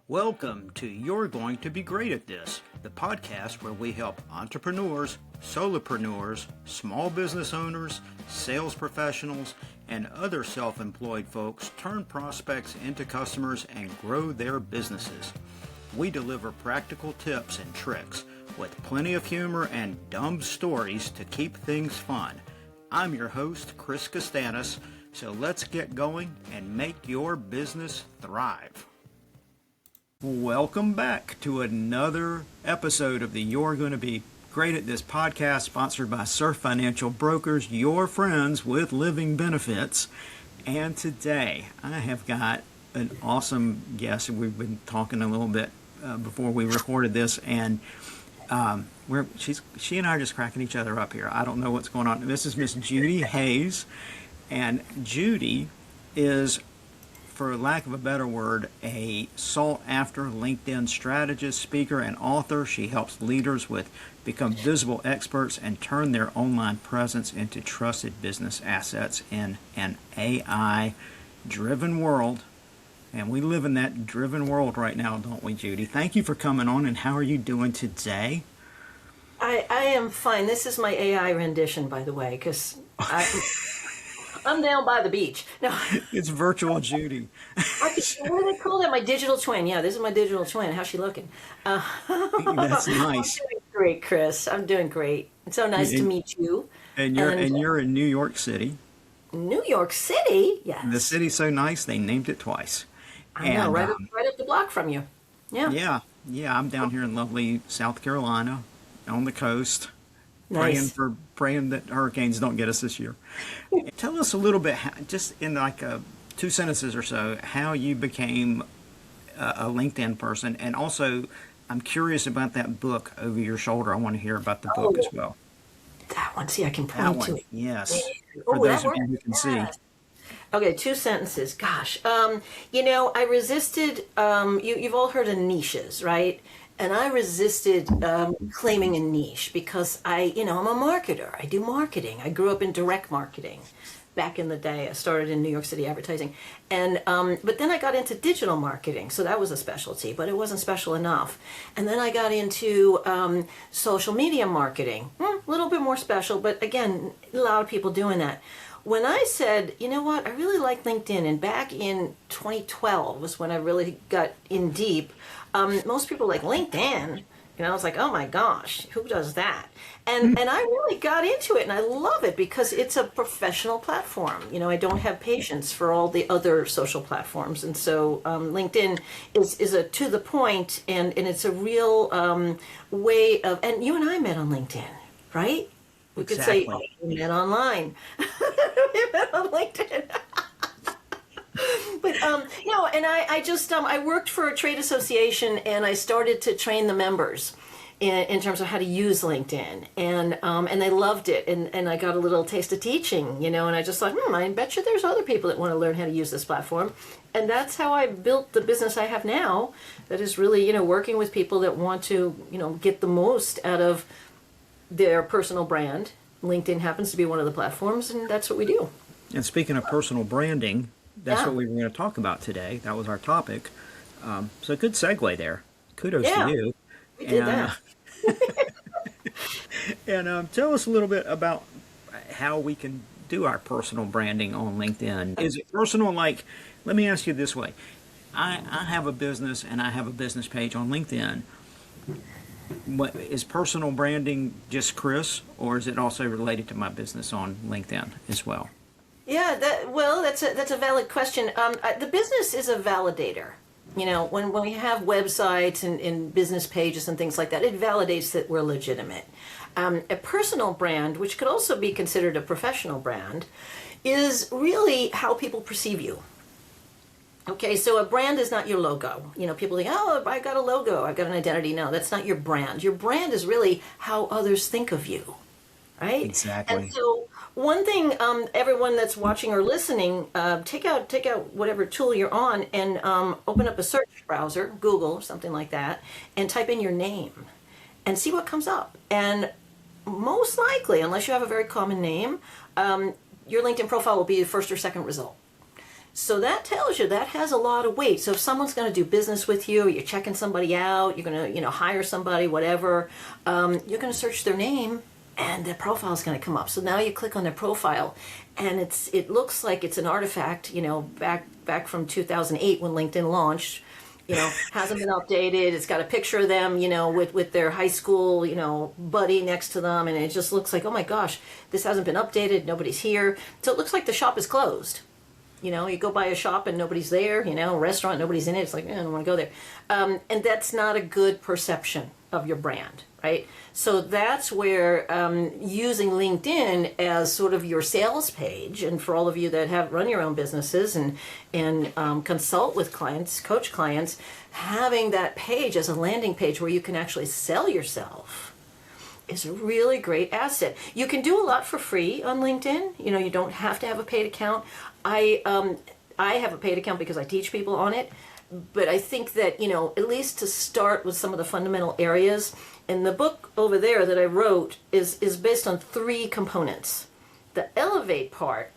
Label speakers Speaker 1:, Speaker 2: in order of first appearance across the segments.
Speaker 1: Welcome to You're Going to Be Great at This, the podcast where we help entrepreneurs, solopreneurs, small business owners, sales professionals, and other self-employed folks turn prospects into customers and grow their businesses. We deliver practical tips and tricks with plenty of humor and dumb stories to keep things fun. I'm your host, Chris Costanis, so let's get going and make your business thrive. Welcome back to another episode of the You're Going to Be Great at This podcast, sponsored by Surf Financial Brokers, your friends with living benefits. And today I have got an awesome guest. We've been talking a little bit before we recorded this, and she and I are just cracking each other up here. I don't know what's going on. This is Miss Judi Hayes, and Judi is, for lack of a better word, a sought-after LinkedIn strategist, speaker, and author. She helps leaders become visible experts and turn their online presence into trusted business assets in an AI-driven world. And we live in that driven world right now, don't we, Judi? Thank you for coming on, and how are you doing today?
Speaker 2: I am fine. This is my AI rendition, by the way, because I'm down by the beach. No,
Speaker 1: it's virtual Judi.
Speaker 2: What do they call that? My digital twin. Yeah, this is my digital twin. How's she looking?
Speaker 1: That's nice.
Speaker 2: I'm doing great, Chris. I'm doing great. It's so nice to meet you.
Speaker 1: And you're in New York City.
Speaker 2: New York City? Yes.
Speaker 1: The city's so nice, they named it twice.
Speaker 2: I know, right up the block from you. Yeah.
Speaker 1: Yeah. I'm down here in lovely South Carolina, on the coast,
Speaker 2: Nice.
Speaker 1: praying that hurricanes don't get us this year. Tell us a little bit, just in like 2 sentences or so, how you became a LinkedIn person, and also I'm curious about that book over your shoulder. I want to hear about the book as well.
Speaker 2: That one. See, I can point to it.
Speaker 1: Yes. For those of you who can see.
Speaker 2: Okay, 2 sentences. Gosh, I resisted. You've all heard of niches, right? And I resisted claiming a niche because I'm a marketer. I do marketing. I grew up in direct marketing. Back in the day, I started in New York City advertising, and but then I got into digital marketing, so that was a specialty, but it wasn't special enough. And then I got into social media marketing, a little bit more special, but again, a lot of people doing that. When I said, you know what, I really like LinkedIn, and back in 2012 was when I really got in deep. Most people like LinkedIn. I was like, oh my gosh, who does that? And I really got into it, and I love it because it's a professional platform. I don't have patience for all the other social platforms, and so LinkedIn is a to the point, and it's a real way of. And you and I met on LinkedIn, right? We
Speaker 1: Exactly.
Speaker 2: could say, oh, we met online. We met on LinkedIn. But no, and I just I worked for a trade association, and I started to train the members in terms of how to use LinkedIn, and they loved it, and I got a little taste of teaching, and I just thought, I bet you there's other people that want to learn how to use this platform, and that's how I built the business I have now. That is really working with people that want to get the most out of their personal brand. LinkedIn happens to be one of the platforms, and that's what we do.
Speaker 1: And speaking of personal branding, that's what we were going to talk about today. That was our topic. So good segue there. Kudos to you.
Speaker 2: We did that.
Speaker 1: And tell us a little bit about how we can do our personal branding on LinkedIn. Is it personal? Let me ask you this way. I have a business, and I have a business page on LinkedIn. What, is personal branding just Chris, or is it also related to my business on LinkedIn as well?
Speaker 2: Yeah, that's a valid question. The business is a validator. When we have websites and business pages and things like that, it validates that we're legitimate. A personal brand, which could also be considered a professional brand, is really how people perceive you. Okay, so a brand is not your logo. People think, oh, I got a logo, I've got an identity. No, that's not your brand. Your brand is really how others think of you, right?
Speaker 1: Exactly.
Speaker 2: And so one thing, everyone that's watching or listening, take out whatever tool you're on and open up a search browser, Google, something like that, and type in your name and see what comes up. And most likely, unless you have a very common name, your LinkedIn profile will be the first or second result. So that tells you that has a lot of weight. So if someone's going to do business with you, or you're checking somebody out, you're going to, hire somebody, whatever, you're going to search their name and their profile is going to come up. So now you click on their profile and it looks like it's an artifact, back from 2008 when LinkedIn launched. Hasn't been updated. It's got a picture of them, with their high school, buddy next to them. And it just looks like, oh my gosh, this hasn't been updated. Nobody's here. So it looks like the shop is closed. You go by a shop and nobody's there, a restaurant, nobody's in it. It's like, I don't want to go there. And that's not a good perception of your brand, right? So that's where using LinkedIn as sort of your sales page, and for all of you that run your own businesses and consult with clients, coach clients, having that page as a landing page where you can actually sell yourself is a really great asset. You can do a lot for free on LinkedIn. You don't have to have a paid account. I have a paid account because I teach people on it, but I think that, at least to start with some of the fundamental areas, and the book over there that I wrote is based on 3 components. The elevate part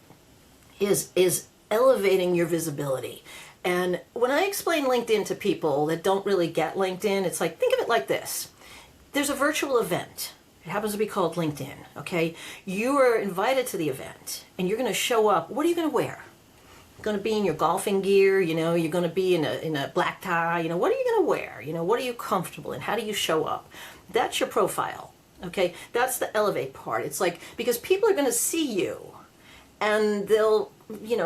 Speaker 2: is elevating your visibility. And when I explain LinkedIn to people that don't really get LinkedIn, it's like, think of it like this. There's a virtual event. It happens to be called LinkedIn, okay? You are invited to the event, and you're going to show up. What are you going to wear? You're going to be in your golfing gear, you're going to be in a black tie, what are you going to wear? What are you comfortable in? How do you show up? That's your profile, okay? That's the elevate part. It's like, because people are going to see you, and they'll,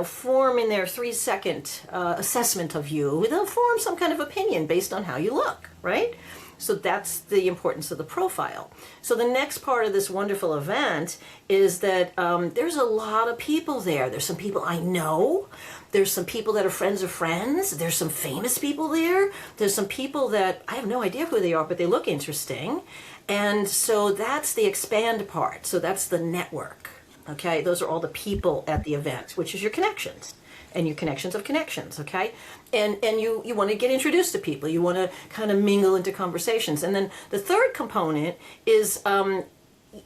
Speaker 2: form in their 3-second assessment of you. They'll form some kind of opinion based on how you look, right? So that's the importance of the profile. So the next part of this wonderful event is that there's a lot of people there. There's some people I know. There's some people that are friends of friends. There's some famous people there. There's some people that I have no idea who they are, but they look interesting. And so that's the expand part. So that's the network. Okay, those are all the people at the event, which is your connections. And your connections of connections, okay? And you want to get introduced to people. You want to kind of mingle into conversations. And then the third component is, you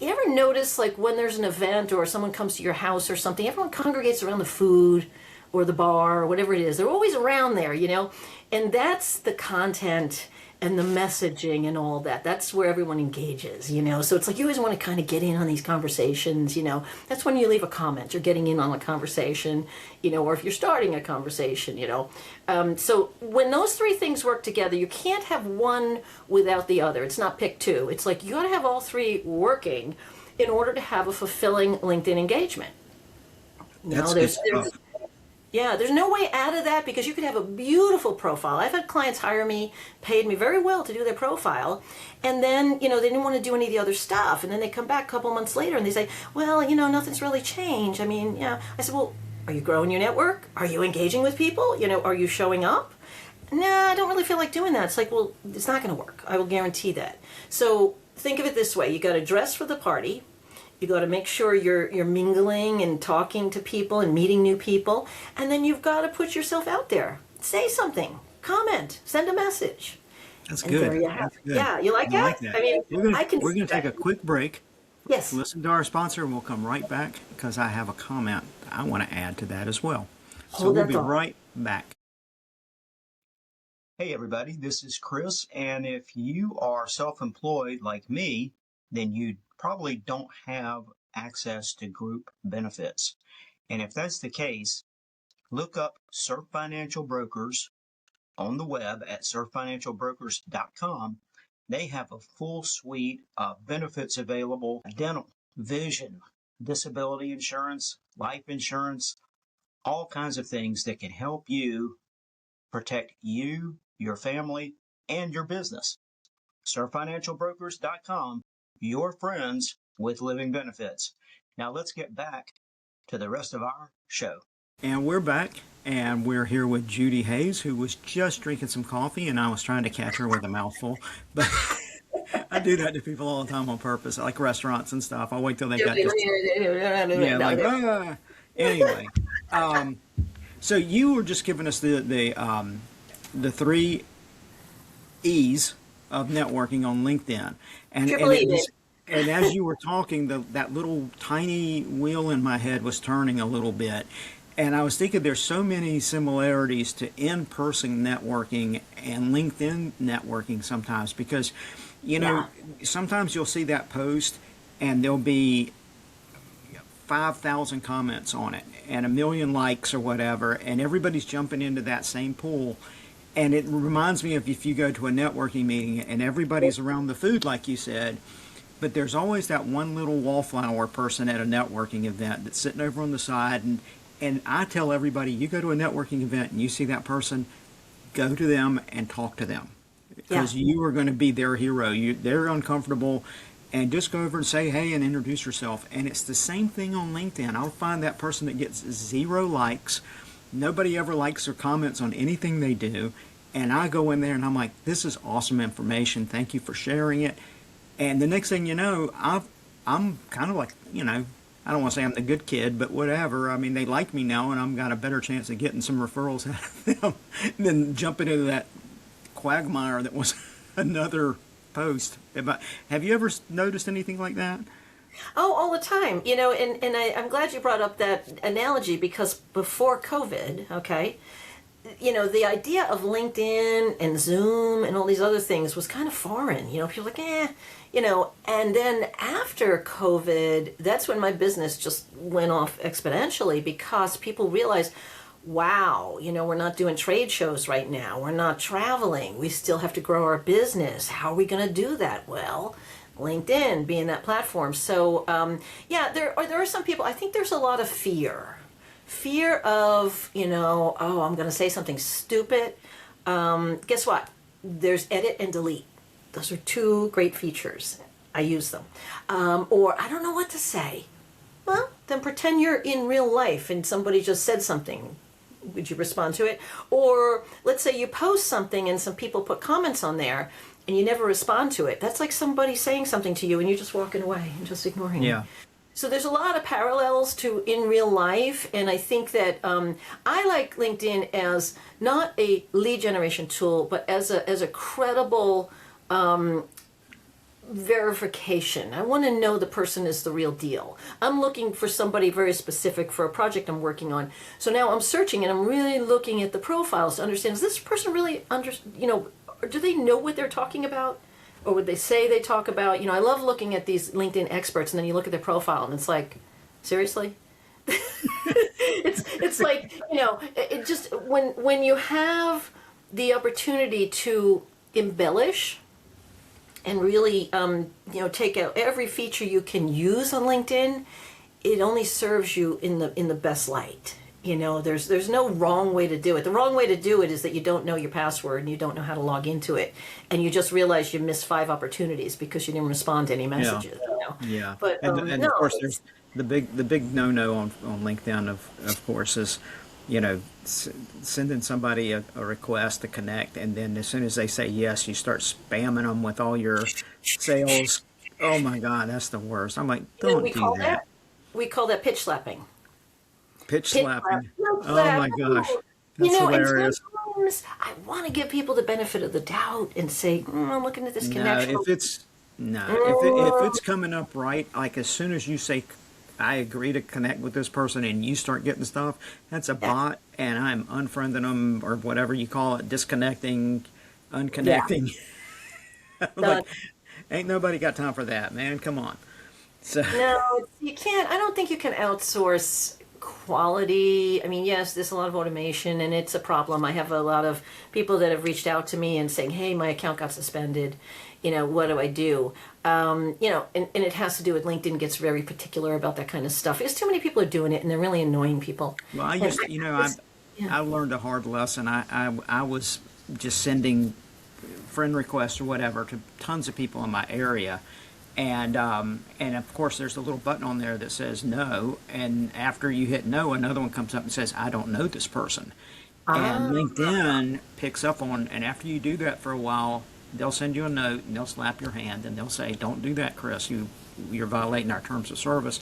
Speaker 2: ever notice, like, when there's an event or someone comes to your house or something, everyone congregates around the food or the bar or whatever it is. They're always around there, And that's the content and the messaging and all that. That's where everyone engages, So it's like you always want to kind of get in on these conversations, That's when you leave a comment. You're getting in on a conversation, or if you're starting a conversation, So when those 3 things work together, you can't have one without the other. It's not pick 2. It's like you got to have all 3 working in order to have a fulfilling LinkedIn engagement.
Speaker 1: That's good stuff.
Speaker 2: Yeah, there's no way out of that, because you could have a beautiful profile. I've had clients hire me, paid me very well to do their profile, and then, they didn't want to do any of the other stuff. And then they come back a couple months later and they say, well, nothing's really changed. I mean, yeah. I said, well, are you growing your network? Are you engaging with people? Are you showing up? Nah, I don't really feel like doing that. It's like, well, it's not going to work. I will guarantee that. So think of it this way. You got to dress for the party. You got to make sure you're mingling and talking to people and meeting new people. And then you've got to put yourself out there. Say something. Comment. Send a message.
Speaker 1: That's good.
Speaker 2: There you have. Yeah, you like that?
Speaker 1: Like that.
Speaker 2: I mean,
Speaker 1: we're gonna take a quick break.
Speaker 2: Yes.
Speaker 1: Listen to our sponsor, and we'll come right back because I have a comment I want to add to that as well. So we'll be right back. Hey everybody, this is Chris, and if you are self-employed like me, then you probably don't have access to group benefits. And if that's the case, look up Surf Financial Brokers on the web at surffinancialbrokers.com. They have a full suite of benefits available: dental, vision, disability insurance, life insurance, all kinds of things that can help you protect you, your family, and your business. surffinancialbrokers.com, your friends with living benefits. Now let's get back to the rest of our show. And we're back, and we're here with Judi Hayes, who was just drinking some coffee, and I was trying to catch her with a mouthful. But I do that to people all the time on purpose, like restaurants and stuff. I wait till they got just... Yeah, like, Anyway, so you were just giving us the 3 E's of networking on LinkedIn. And as you were talking, that little tiny wheel in my head was turning a little bit. And I was thinking there's so many similarities to in-person networking and LinkedIn networking sometimes because,
Speaker 2: Yeah.
Speaker 1: sometimes you'll see that post and there'll be 5,000 comments on it and a million likes or whatever, and everybody's jumping into that same pool. And it reminds me of if you go to a networking meeting and everybody's around the food, like you said, but there's always that one little wallflower person at a networking event that's sitting over on the side. And I tell everybody, you go to a networking event and you see that person, go to them and talk to them
Speaker 2: Yeah.
Speaker 1: because you are going to be their hero. They're uncomfortable, and just go over and say hey and introduce yourself. And it's the same thing on LinkedIn. I'll find that person that gets 0 likes. Nobody ever likes or comments on anything they do. And I go in there and I'm like, this is awesome information. Thank you for sharing it. And the next thing you know, I'm kind of like, I don't want to say I'm the good kid, but whatever. I mean, they like me now, and I've got a better chance of getting some referrals out of them than jumping into that quagmire that was another post. Have you ever noticed anything like that?
Speaker 2: Oh, all the time. I'm glad you brought up that analogy because before COVID, okay, the idea of LinkedIn and Zoom and all these other things was kind of foreign. People were like, and then after COVID, that's when my business just went off exponentially because people realized, wow, we're not doing trade shows right now. We're not traveling. We still have to grow our business. How are we going to do that? Well, LinkedIn being that platform. So, there are some people, I think there's a lot of fear of, oh, I'm going to say something stupid. Guess what? There's edit and delete. Those are 2 great features. I use them. Or I don't know what to say. Well, then pretend you're in real life and somebody just said something. Would you respond to it? Or let's say you post something and some people put comments on there and you never respond to it. That's like somebody saying something to you and you're just walking away and just ignoring it.
Speaker 1: Yeah.
Speaker 2: So there's a lot of parallels to in real life, and I think that I like LinkedIn as not a lead generation tool, but as a credible verification. I want to know the person is the real deal. I'm looking for somebody very specific for a project I'm working on. So now I'm searching and I'm really looking at the profiles to understand, is this person really or do they know what they're talking about? Or would they say they talk about, I love looking at these LinkedIn experts and then you look at their profile and it's like, seriously? it's like, it just, when you have the opportunity to embellish and really, take out every feature you can use on LinkedIn, it only serves you in the best light. There's no wrong way to do it. The wrong way to do it is that you don't know your password and you don't know how to log into it, and you just realize you missed 5 opportunities because you didn't respond to any messages.
Speaker 1: Yeah.
Speaker 2: But
Speaker 1: And
Speaker 2: no,
Speaker 1: of course, there's the big no-no on LinkedIn of course is, sending somebody a request to connect, and then as soon as they say yes, you start spamming them with all your sales. Oh my God, that's the worst. I'm like, don't do that.
Speaker 2: We call that pitch slapping.
Speaker 1: Pitch slapping. Oh my gosh,
Speaker 2: You
Speaker 1: that's
Speaker 2: know, and
Speaker 1: hilarious.
Speaker 2: sometimes I want to give people the benefit of the doubt and say, I'm looking at this
Speaker 1: No,
Speaker 2: connection.
Speaker 1: if it's coming up right, like as soon as you say, I agree to connect with this person, and you start getting stuff, that's a bot, and I'm unfriending them or whatever you call it, disconnecting, unconnecting. Like, ain't nobody got time for that, man. Come on. So
Speaker 2: No, you can't. I don't think you can outsource quality. I mean, yes, there's a lot of automation and it's a problem. I have a lot of people that have reached out to me and saying, hey, my account got suspended. What do I do? And it has to do with LinkedIn gets very particular about that kind of stuff because too many people are doing it and they're really annoying people.
Speaker 1: well, I used to, I learned a hard lesson. I was just sending friend requests or whatever to tons of people in my area. And of course, there's a little button on there that says no. And after you hit no, another one comes up and says, I don't know this person. And LinkedIn picks up on, and after you do that for a while, they'll send you a note and they'll slap your hand and they'll say, don't do that, Chris. You're violating our terms of service.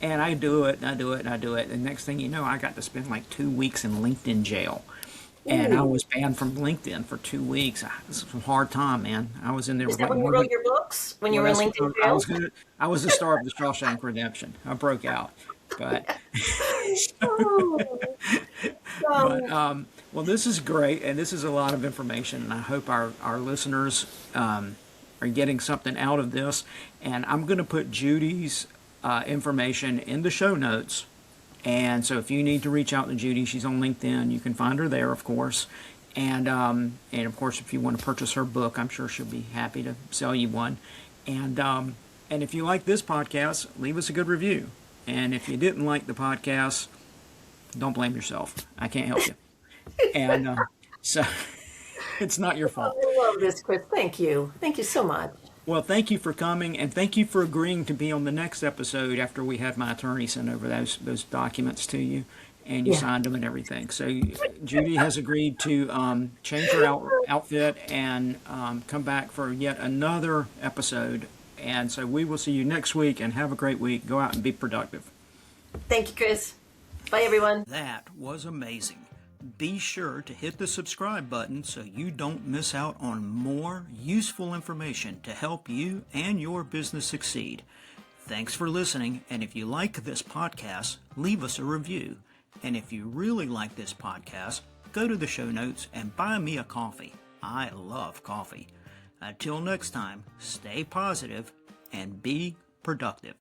Speaker 1: And I do it, and I do it, and I do it. And next thing you know, I got to spend like 2 weeks in LinkedIn jail. And I was banned from LinkedIn for 2 weeks. It was a hard time, man. I was in there
Speaker 2: Is
Speaker 1: with
Speaker 2: that
Speaker 1: like
Speaker 2: when you
Speaker 1: more
Speaker 2: wrote
Speaker 1: than,
Speaker 2: your books? When you
Speaker 1: well,
Speaker 2: were in
Speaker 1: that's
Speaker 2: LinkedIn
Speaker 1: I
Speaker 2: jail?
Speaker 1: was I was the star of the Shawshank Redemption. I broke out.
Speaker 3: But,
Speaker 2: Oh,
Speaker 3: but well, this is great, and this is a lot of information, and I hope our listeners are getting something out of this. And I'm going to put Judy's information in the show notes. And so if you need to reach out to Judi, she's on LinkedIn. You can find her there, of course. And of course, if you want to purchase her book, I'm sure she'll be happy to sell you one. And if you like this podcast, leave us a good review. And if you didn't like the podcast, don't blame yourself. I can't help you. And so it's not your fault.
Speaker 2: I love this, Chris. Thank you. Thank you so much.
Speaker 3: Well, thank you for coming, and thank you for agreeing to be on the next episode after we had my attorney send over those documents to you, and you signed them and everything. So Judi has agreed to change her outfit and come back for yet another episode. And so we will see you next week, and have a great week. Go out and be productive.
Speaker 2: Thank you, Chris. Bye, everyone.
Speaker 1: That was amazing. Be sure to hit the subscribe button so you don't miss out on more useful information to help you and your business succeed. Thanks for listening, and if you like this podcast, leave us a review. And if you really like this podcast, go to the show notes and buy me a coffee. I love coffee. Until next time, stay positive and be productive.